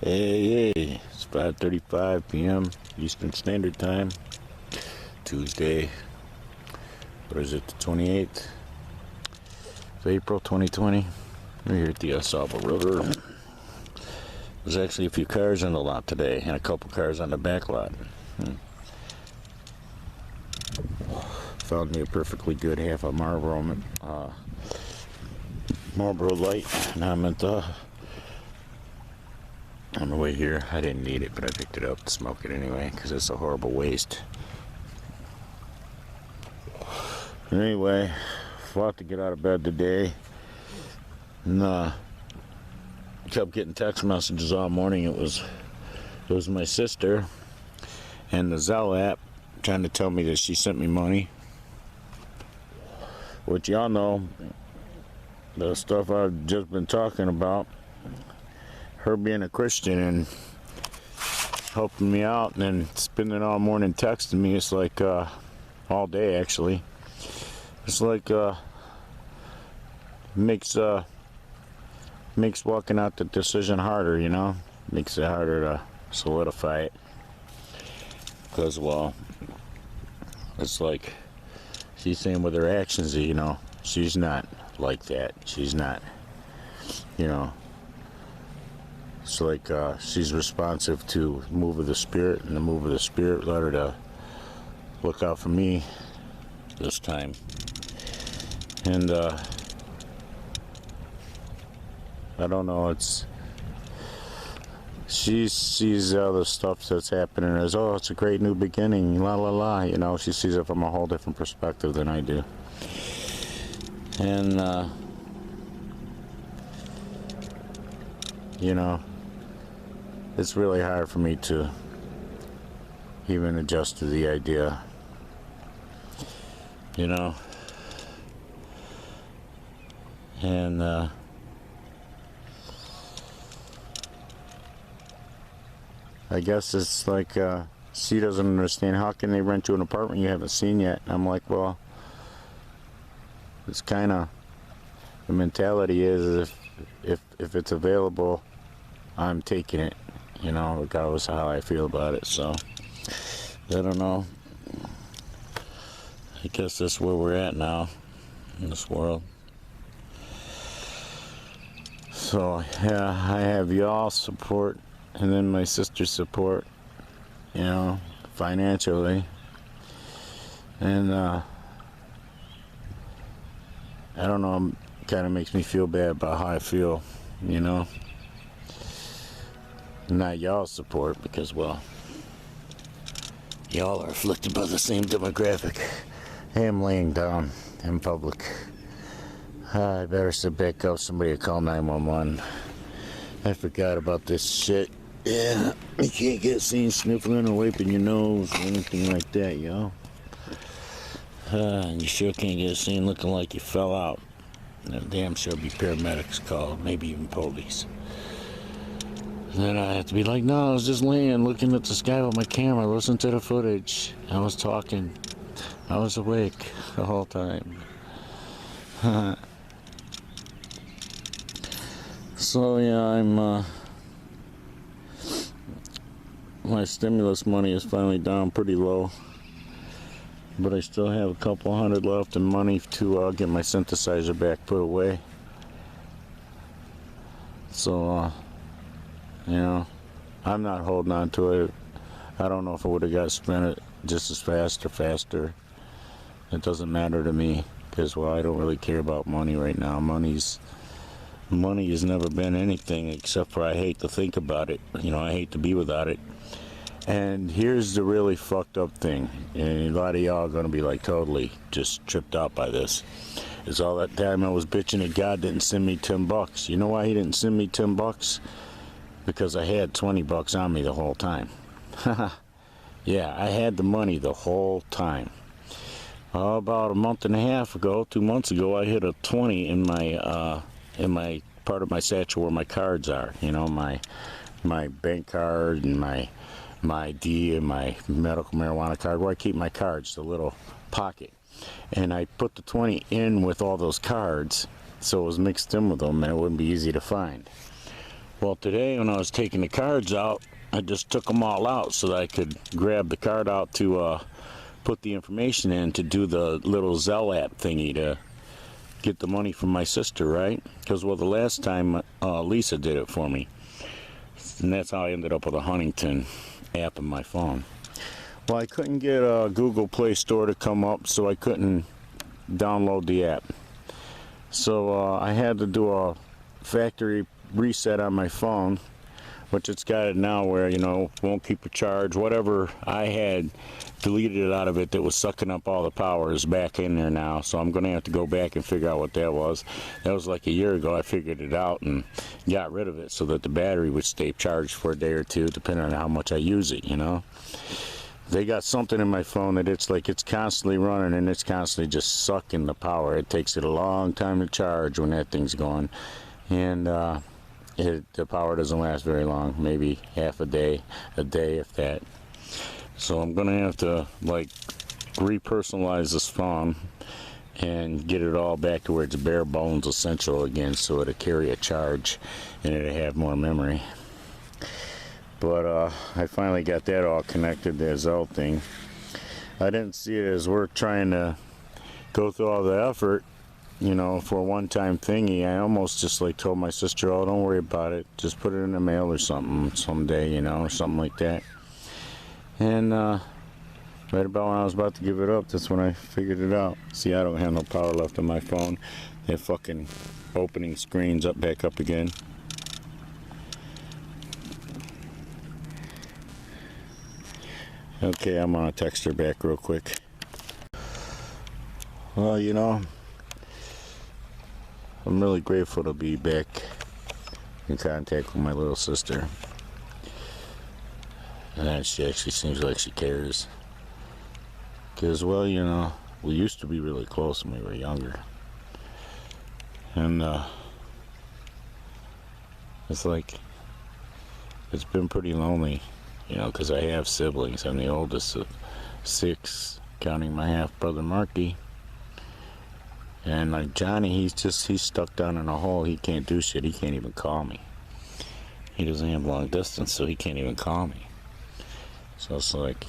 Hey, it's 5:35 p.m. Eastern Standard Time. Tuesday. What is it? The 28th of April, 2020. We're here at the Salvo River. There's actually a few cars on the lot today, and a couple cars on the back lot. Found me a perfectly good half a Marlboro Light. Now I'm at on the way here. I didn't need it, but I picked it up to smoke it anyway because it's a horrible waste. Anyway, fought to get out of bed today, and kept getting text messages all morning. It was my sister and the Zelle app trying to tell me that she sent me money, which y'all know the stuff I've just been talking about. Her being a Christian and helping me out, and then spending all morning texting me. It's like all day actually. It's like makes walking out the decision harder, you know. Makes it harder to solidify it, because well, it's like she's saying with her actions, you know, she's not like that. She's not, you know. It's like she's responsive to the move of the Spirit, and the move of the Spirit led her to look out for me this time. And I don't know, she sees all the stuff that's happening as, oh, it's a great new beginning, la la la, you know. She sees it from a whole different perspective than I do. And you know, it's really hard for me to even adjust to the idea, you know. And I guess it's like she doesn't understand, how can they rent you an apartment you haven't seen yet? And I'm like, well, it's kind of, the mentality is if it's available, I'm taking it, you know, regardless of how I feel about it. So I don't know, I guess that's where we're at now in this world. So yeah, I have y'all's support, and then my sister's support, you know, financially. And I don't know, it kind of makes me feel bad about how I feel, you know. Not y'all's support, because, well, y'all are afflicted by the same demographic. I am laying down in public. I better sit back up. Somebody will call 911. I forgot about this shit. Yeah, you can't get seen sniffling or wiping your nose or anything like that, yo. And you sure can't get seen looking like you fell out. And damn sure be paramedics called, maybe even police. Then I have to be like, no, I was just laying looking at the sky with my camera, listening to the footage. I was talking. I was awake the whole time. So yeah, I'm my stimulus money is finally down pretty low, but I still have a couple hundred left in money to get my synthesizer back put away. So you know, I'm not holding on to it. I don't know if I would have got spent it just as fast or faster. It doesn't matter to me, because, well, I don't really care about money right now. Money has never been anything, except for I hate to think about it. You know, I hate to be without it. And here's the really fucked up thing, and a lot of y'all are going to be like totally just tripped out by this, is all that time I was bitching that God didn't send me $10. You know why he didn't send me $10? Because I had $20 on me the whole time. Yeah, I had the money the whole time. About a month and a half ago, 2 months ago, I hit a 20 in my part of my satchel where my cards are. You know, my bank card and my ID and my medical marijuana card, where I keep my cards, the little pocket. And I put the 20 in with all those cards, so it was mixed in with them, and it wouldn't be easy to find. Well, today when I was taking the cards out, I just took them all out so that I could grab the card out to put the information in to do the little Zelle app thingy to get the money from my sister, right? Because, well, the last time Lisa did it for me. And that's how I ended up with a Huntington app on my phone. Well, I couldn't get a Google Play Store to come up, so I couldn't download the app. So I had to do a factory reset on my phone, which it's got it now where, you know, won't keep a charge. Whatever I had deleted it out of it that was sucking up all the power is back in there now. So I'm going to have to go back and figure out what that was. That was like a year ago. I figured it out and got rid of it so that the battery would stay charged for a day or two, depending on how much I use it, you know. They got something in my phone that it's like it's constantly running and it's constantly just sucking the power. It takes it a long time to charge when that thing's going. And the power doesn't last very long, maybe half a day if that. So I'm gonna have to like repersonalize this phone and get it all back to where it's bare bones essential again, so it'll carry a charge and it'll have more memory. But I finally got that all connected, the Zelle thing. I didn't see it as worth trying to go through all the effort, you know, for a one-time thingy. I almost just like told my sister, oh, don't worry about it, just put it in the mail or something someday, you know, or something like that. And right about when I was about to give it up, that's when I figured it out. See, I don't have no power left on my phone. That fucking opening screen's back up again. Okay, I'm gonna text her back real quick. Well, you know, I'm really grateful to be back in contact with my little sister. And she actually seems like she cares. Because, well, you know, we used to be really close when we were younger. And it's like, it's been pretty lonely, you know, because I have siblings. I'm the oldest of 6, counting my half-brother Marky. And like Johnny, he's stuck down in a hole. He can't do shit. He can't even call me. He doesn't have long distance, so he can't even call me. So it's like,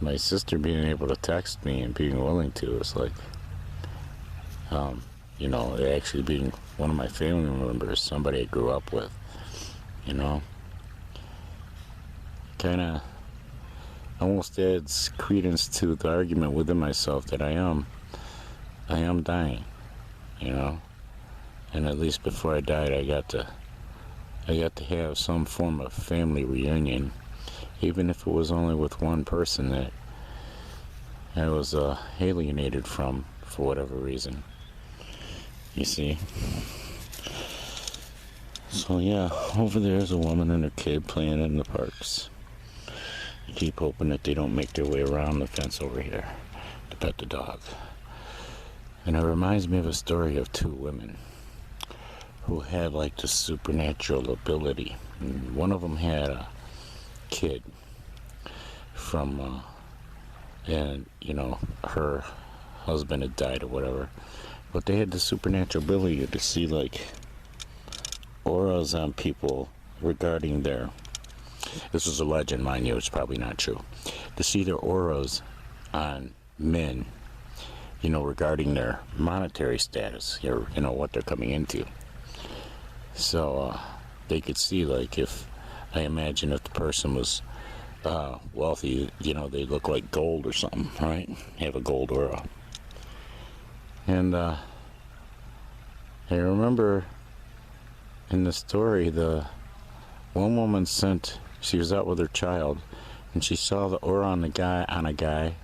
my sister being able to text me and being willing to is like, you know, actually being one of my family members, somebody I grew up with, you know, kind of almost adds credence to the argument within myself that I am dying, you know, and at least before I died, I got to have some form of family reunion, even if it was only with one person that I was alienated from for whatever reason, you see. So yeah, over there's a woman and her kid playing in the parks. I keep hoping that they don't make their way around the fence over here to pet the dog. And it reminds me of a story of 2 women who had like this supernatural ability. And one of them had a kid from, and you know, her husband had died or whatever, but they had the supernatural ability to see like auras on people regarding their, this is a legend, mind you, it's probably not true, to see their auras on men, you know, regarding their monetary status, or, you know, what they're coming into. So they could see, like, if I imagine if the person was wealthy, you know, they look like gold or something, right? Have a gold aura. And I remember in the story, the one woman she was out with her child, and she saw the aura on a guy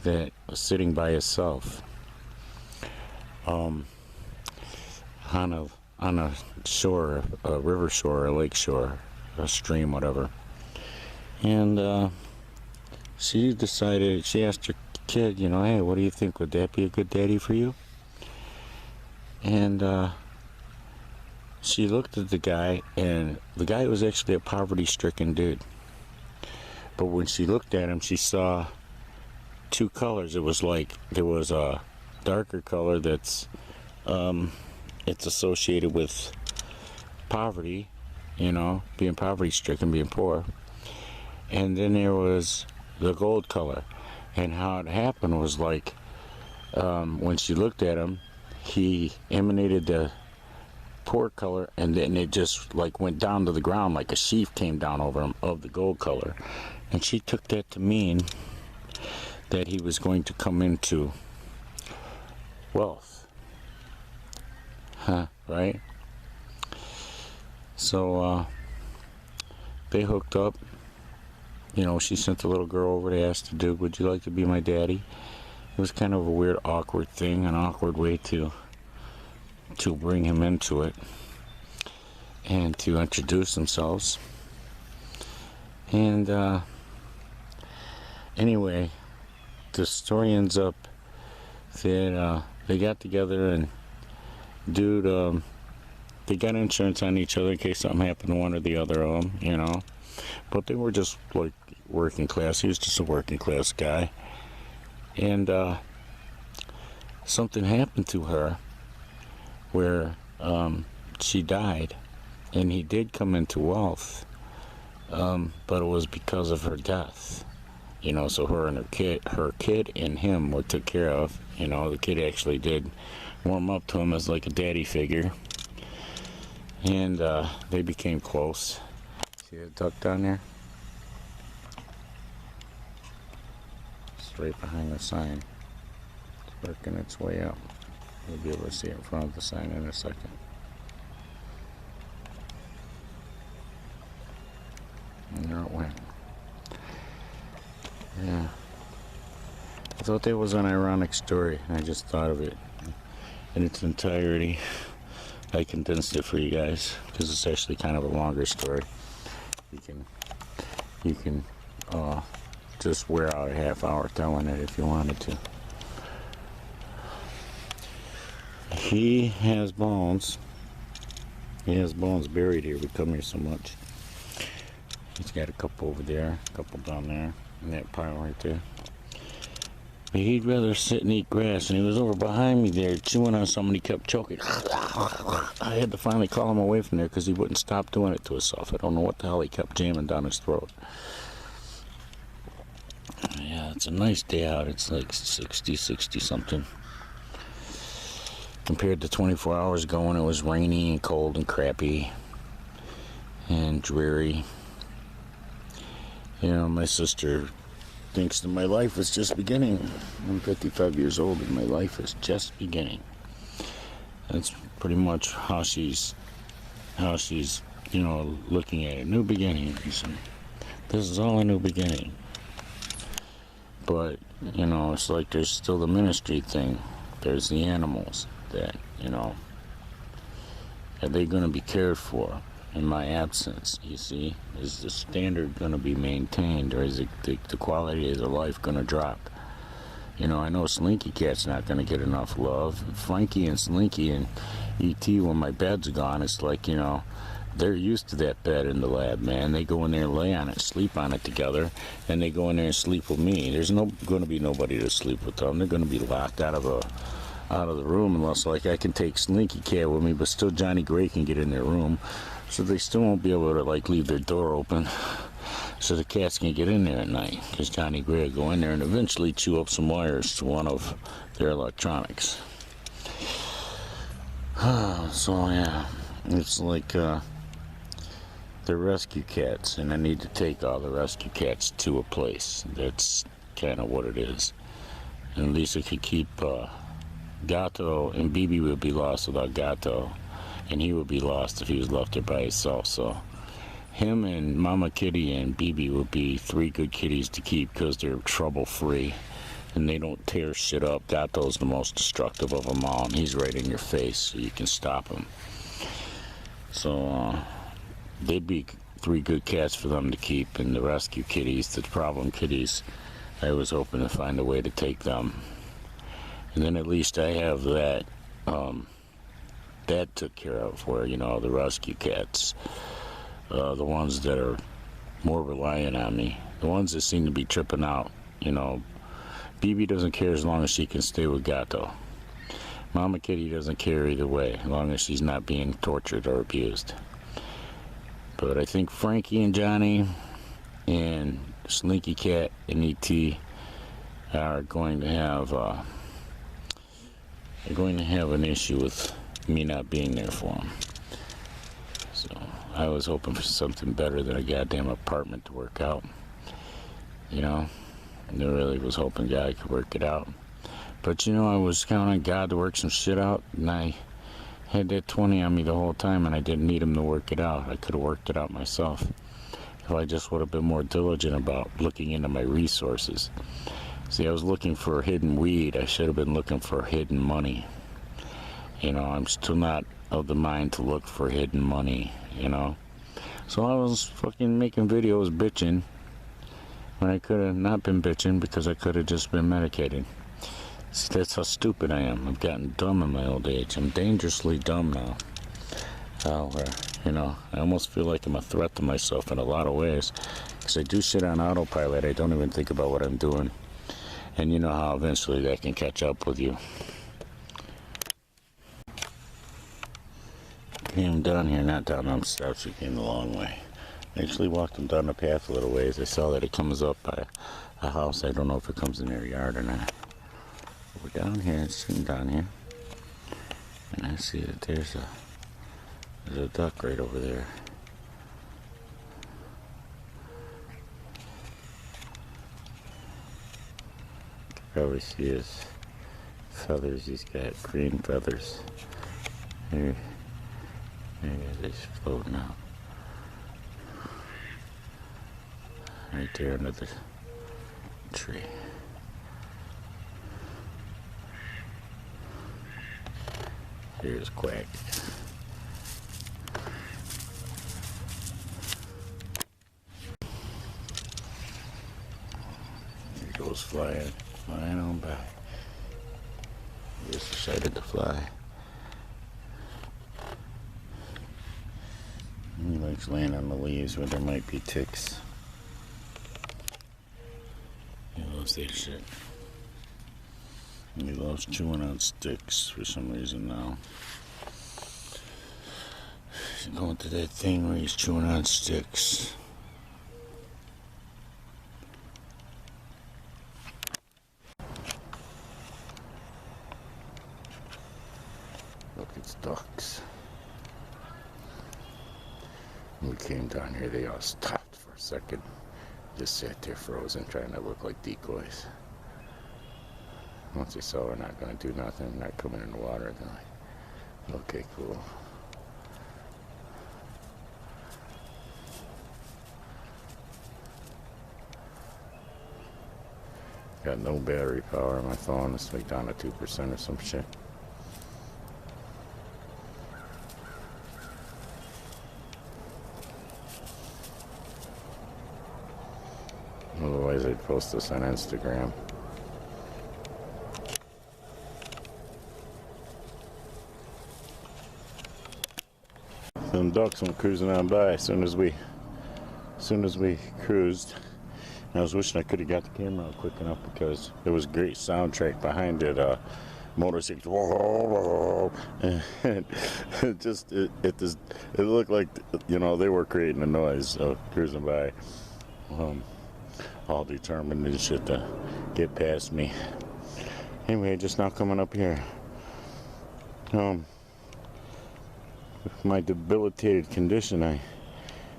that was sitting by himself on a shore, a river shore, a lake shore, a stream, whatever. And she asked her kid, you know, hey, what do you think? Would that be a good daddy for you? And she looked at the guy, and the guy was actually a poverty-stricken dude. But when she looked at him, she saw 2 colors. It was like, there was a darker color that's it's associated with poverty, you know, being poverty-stricken, being poor. And then there was the gold color. And how it happened was like, when she looked at him, he emanated the poor color, and then it just like went down to the ground, like a sheaf came down over him of the gold color. And she took that to mean that he was going to come into wealth. Huh, right? So they hooked up. You know, she sent the little girl over to ask the dude, would you like to be my daddy? It was kind of a weird, awkward thing, an awkward way to bring him into it and to introduce themselves. And anyway, the story ends up that they got together, and dude, they got insurance on each other in case something happened to one or the other of them, you know. But they were just like working class. He was just a working class guy. And something happened to her where she died, and he did come into wealth, but it was because of her death. You know, so her and her kid and him were took care of. You know, the kid actually did warm up to him as like a daddy figure, and they became close. See that duck down there? It's right behind the sign. It's working its way up. You'll be able to see it in front of the sign in a second. And there it went. Yeah. I thought that was an ironic story. I just thought of it in its entirety. I condensed it for you guys because it's actually kind of a longer story. You can just wear out a half hour telling it if you wanted to. He has bones. He has bones buried here. We come here so much. He's got a couple over there, a couple down there, and that pile right there. But he'd rather sit and eat grass, and he was over behind me there chewing on something. He kept choking. I had to finally call him away from there because he wouldn't stop doing it to himself. I don't know what the hell he kept jamming down his throat. Yeah, it's a nice day out. It's like 60 something. Compared to 24 hours ago when it was rainy and cold and crappy and dreary. You know, my sister thinks that my life is just beginning. I'm 55 years old and my life is just beginning. That's pretty much how she's, you know, looking at it. New beginnings. This is all a new beginning. But, you know, it's like there's still the ministry thing. There's the animals that, you know, are they going to be cared for in my absence, you see? Is the standard going to be maintained, or is it the quality of their life going to drop? You know, I know Slinky Cat's not going to get enough love. Frankie and Slinky and E.T., when my bed's gone, it's like, you know, they're used to that bed in the lab, man. They go in there and lay on it, sleep on it together, and they go in there and sleep with me. There's going to be nobody to sleep with them. They're going to be locked out of the room unless, like, I can take Slinky Cat with me, but still Johnny Gray can get in their room. So they still won't be able to, like, leave their door open so the cats can get in there at night, because Johnny Gray will go in there and eventually chew up some wires to one of their electronics. So, yeah, it's like they're rescue cats, and I need to take all the rescue cats to a place. That's kind of what it is. And at least I could keep Gato, and Bibi would be lost without Gato. And he would be lost if he was left there by himself. So him and Mama Kitty and Bibi would be 3 good kitties to keep because they're trouble-free and they don't tear shit up. Gato's the most destructive of them all, and he's right in your face, so you can stop him. So they'd be 3 good cats for them to keep, and the rescue kitties, the problem kitties, I was hoping to find a way to take them. And then at least I have that. That took care of, where, you know, the rescue cats, the ones that are more reliant on me, the ones that seem to be tripping out, you know. Bibi doesn't care as long as she can stay with Gato. Mama Kitty doesn't care either way, as long as she's not being tortured or abused. But I think Frankie and Johnny and Slinky Cat and E.T. are going to have an issue with me not being there for them. So I was hoping for something better than a goddamn apartment to work out. You know, I really was hoping God could work it out. But you know, I was counting on God to work some shit out, and I had that 20 on me the whole time, and I didn't need him to work it out. I could have worked it out myself if I just would have been more diligent about looking into my resources. See, I was looking for hidden weed. I should have been looking for hidden money. You know, I'm still not of the mind to look for hidden money, you know. So I was fucking making videos bitching when I could have not been bitching, because I could have just been medicated. See, that's how stupid I am. I've gotten dumb in my old age. I'm dangerously dumb now. You know, I almost feel like I'm a threat to myself in a lot of ways, because I do shit on autopilot. I don't even think about what I'm doing. And you know how eventually that can catch up with you. Came down here, not down them steps, we came the long way. I actually walked them down the path a little ways. I saw that it comes up by a house. I don't know if it comes in their yard or not. We're down here, it's sitting down here, and I see that there's a duck right over there. You can probably see his feathers. He's got green feathers. There he's floating out. Right there under the tree. Here's Quack. Here he goes flying on by. He just decided to fly. He likes laying on the leaves where there might be ticks. He loves that shit. And he loves chewing on sticks for some reason now. He's going to that thing where he's chewing on sticks. Look, it's ducks. When we came down here, they all stopped for a second. Just sat there frozen, trying to look like decoys. Once they saw we're not going to do nothing, not coming in the water, they're like, okay, cool. Got no battery power on my phone. It's like down to 2% or some shit. Otherwise, I'd post this on Instagram. Some ducks went cruising on by as soon as we cruised. I was wishing I could have got the camera out quick enough, because there was a great soundtrack behind it. Motorcycles, and it looked like, you know, they were creating a noise cruising by, all determined and shit to get past me. Anyway, just now coming up here. With my debilitated condition, I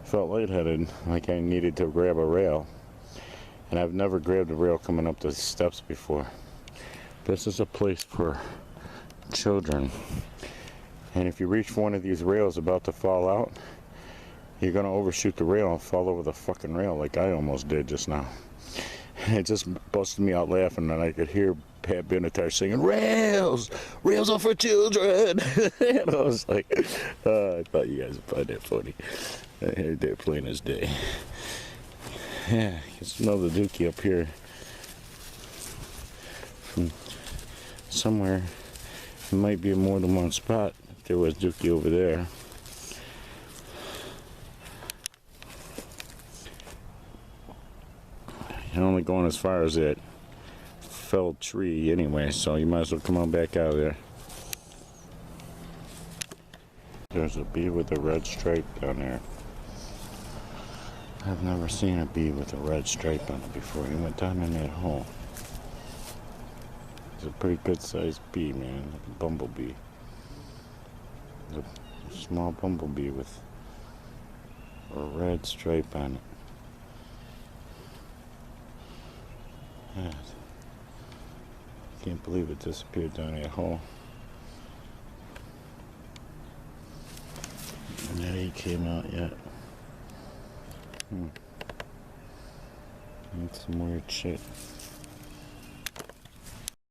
felt lightheaded, like I needed to grab a rail. And I've never grabbed a rail coming up the steps before. This is a place for children. And if you reach for one of these rails about to fall out, you're gonna overshoot the rail and fall over the fucking rail like I almost did just now. It just busted me out laughing, and I could hear Pat Benatar singing, "Rails! Rails are for children!" And I was like, I thought you guys would find that funny. I heard that plain as day. Yeah, there's another dookie up here. From somewhere. It might be more than one spot. If there was dookie over there. You're only going as far as that felled tree anyway, so you might as well come on back out of there. There's a bee with a red stripe down there. I've never seen a bee with a red stripe on it before. He went down in that hole. It's a pretty good sized bee, man. Like a bumblebee. It's a small bumblebee with a red stripe on it. Yeah. Can't believe it disappeared down that hole. And that he came out yet. That's some weird shit.